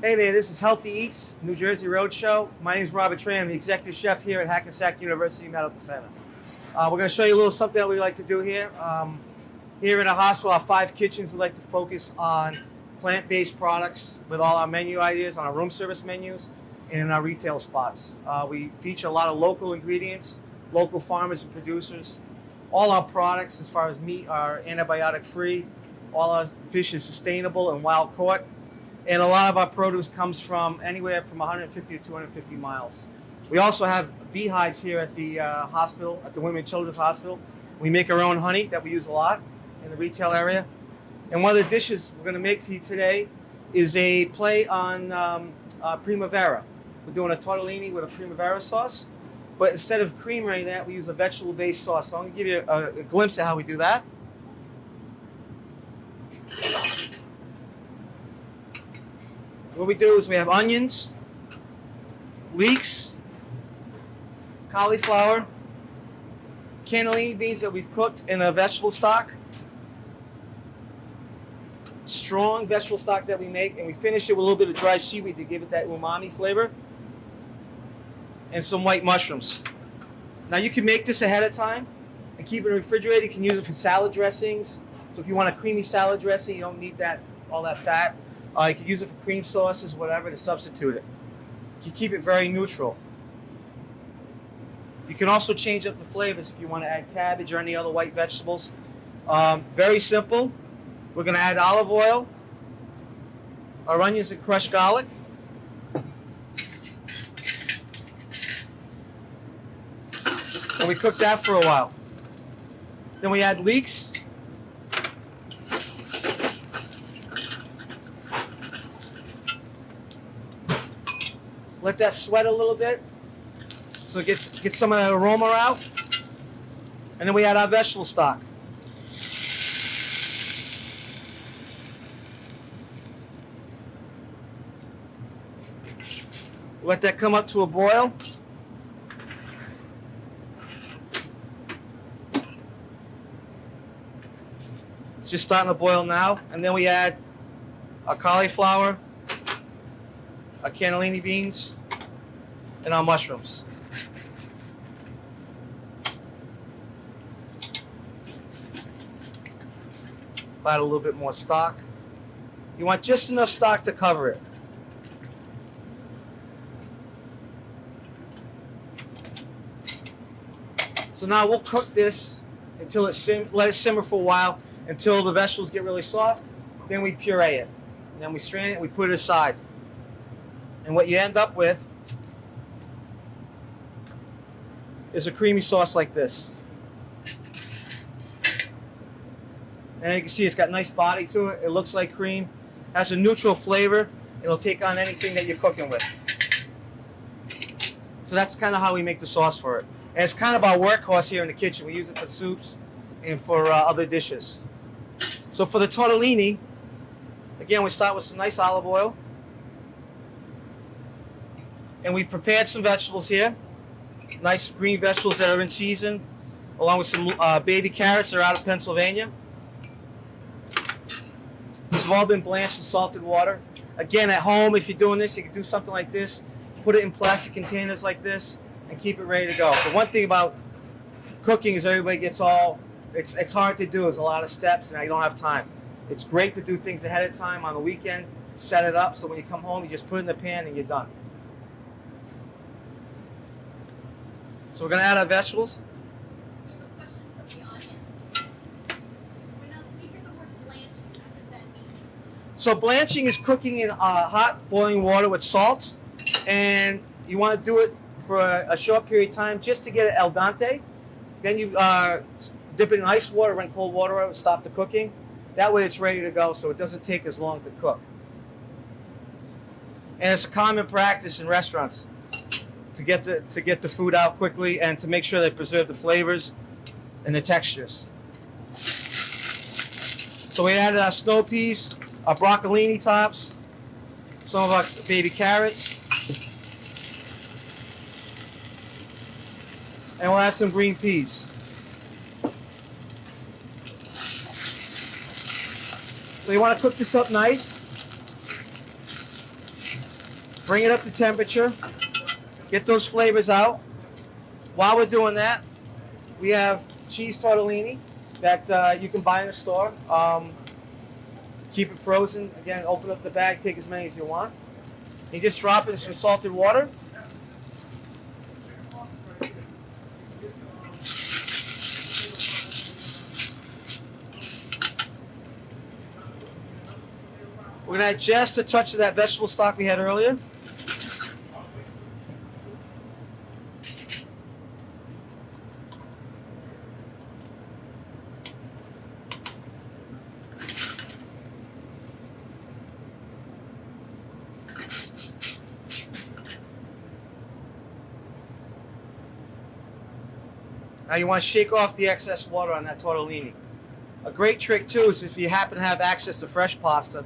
Hey there, this is Healthy Eats, New Jersey Roadshow. My name is Robert Trainor. I'm the executive chef here at Hackensack University Medical Center. We're going to show you a little something that we like to do here. Here in the hospital, our 5 kitchens, we like to focus on plant-based products with all our menu ideas on our room service menus and in our retail spots. We feature a lot of local ingredients, local farmers and producers. All our products, as far as meat, are antibiotic-free. All our fish is sustainable and wild-caught. And a lot of our produce comes from anywhere from 150 to 250 miles. We also have beehives here at the hospital, at the Women and Children's Hospital. We make our own honey that we use a lot in the retail area. And one of the dishes we're going to make for you today is a play on primavera. We're doing a tortellini with a primavera sauce. But instead of cream or any of that, we use a vegetable-based sauce. So I'm going to give you a glimpse at how we do that. What we do is we have onions, leeks, cauliflower, cannellini beans that we've cooked in a vegetable stock, strong vegetable stock that we make, and we finish it with a little bit of dry seaweed to give it that umami flavor, and some white mushrooms. Now you can make this ahead of time and keep it in the refrigerator. You can use it for salad dressings. So if you want a creamy salad dressing, you don't need all that fat. You can use it for cream sauces, whatever, to substitute it. You keep it very neutral. You can also change up the flavors if you want to add cabbage or any other white vegetables. Very simple. We're going to add olive oil, our onions and crushed garlic. And we cook that for a while. Then we add leeks. Let that sweat a little bit so it gets some of that aroma out. And then we add our vegetable stock. Let that come up to a boil. It's just starting to boil now. And then we add our cauliflower, our cannellini beans, and our mushrooms. Add a little bit more stock. You want just enough stock to cover it. So now we'll cook this until let it simmer for a while until the vegetables get really soft. Then we puree it. And then we strain it and we put it aside. And what you end up with is a creamy sauce like this. And you can see it's got nice body to it. It looks like cream. Has a neutral flavor. It'll take on anything that you're cooking with. So that's kind of how we make the sauce for it. And it's kind of our workhorse here in the kitchen. We use it for soups and for other dishes. So for the tortellini, again, we start with some nice olive oil. And we've prepared some vegetables here. Nice green vegetables that are in season, along with some baby carrots that are out of Pennsylvania. These have all been blanched in salted water. Again, at home, if you're doing this, you can do something like this. Put it in plastic containers like this and keep it ready to go. The one thing about cooking is everybody gets it's hard to do. There's a lot of steps and I don't have time. It's great to do things ahead of time on the weekend, set it up so when you come home, you just put it in the pan and you're done. So we're going to add our vegetables. I have a question from the audience. When you hear the word blanching, what does that mean? So blanching is cooking in hot boiling water with salt, and you want to do it for a short period of time just to get it al dente. Then you dip it in ice water, run cold water out, stop the cooking. That way it's ready to go, so it doesn't take as long to cook. And it's a common practice in restaurants to get the food out quickly and to make sure they preserve the flavors and the textures. So we added our snow peas, our broccolini tops, some of our baby carrots, and we'll add some green peas. So you want to cook this up nice. Bring it up to temperature. Get those flavors out. While we're doing that, we have cheese tortellini that you can buy in the store. Keep it frozen. Again, open up the bag, take as many as you want. You just drop in some salted water. We're going to add just a touch of that vegetable stock we had earlier. Now you want to shake off the excess water on that tortellini. A great trick too is if you happen to have access to fresh pasta,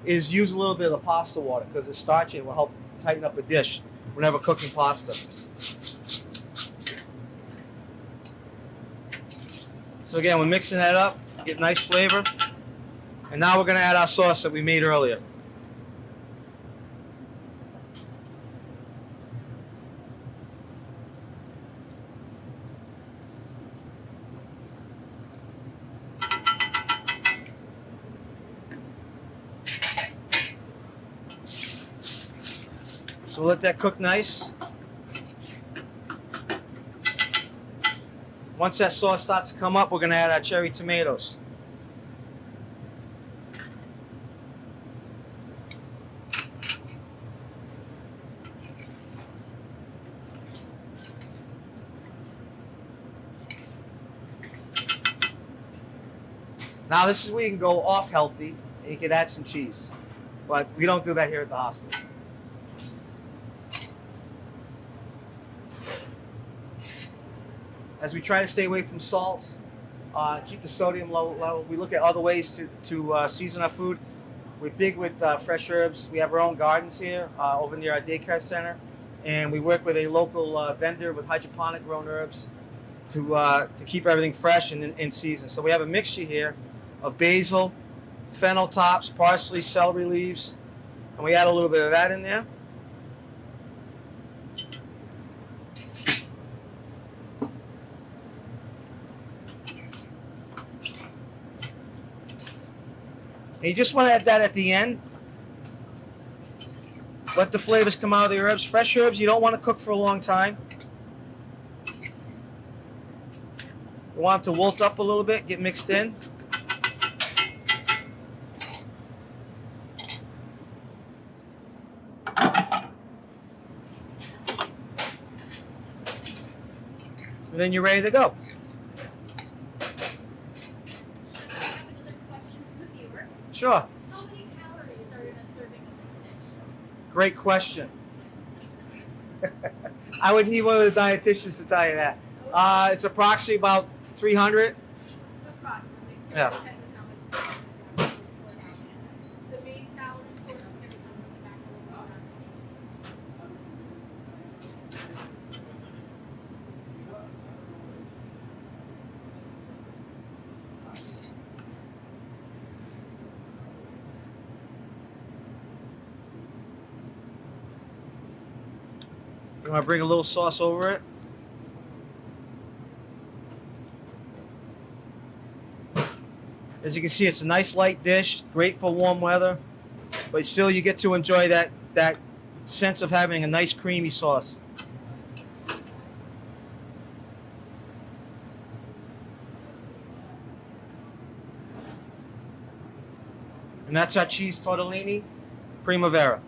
is use a little bit of the pasta water because the starch in it will help tighten up a dish whenever cooking pasta. So again, we're mixing that up, get nice flavor. And now we're going to add our sauce that we made earlier. So let that cook nice. Once that sauce starts to come up, we're going to add our cherry tomatoes. Now this is where you can go off healthy and you can add some cheese. But we don't do that here at the hospital. As we try to stay away from salts, keep the sodium low, we look at other ways to season our food. We're big with fresh herbs. We have our own gardens here over near our daycare center, and we work with a local vendor with hydroponic grown herbs to keep everything fresh and in season. So we have a mixture here of basil, fennel tops, parsley, celery leaves, and we add a little bit of that in there. And you just want to add that at the end. Let the flavors come out of the herbs. Fresh herbs you don't want to cook for a long time. You want them to wilt up a little bit, get mixed in. And then you're ready to go. Sure. How many calories are in a serving of this dish? Great question. I would need one of the dietitians to tell you that. It's approximately about 300. Approximately. Yeah. Depends on how much the main calorie source is going to come from the back of the You want to bring a little sauce over it? As you can see, it's a nice light dish, great for warm weather, but still you get to enjoy that sense of having a nice creamy sauce. And that's our cheese tortellini primavera.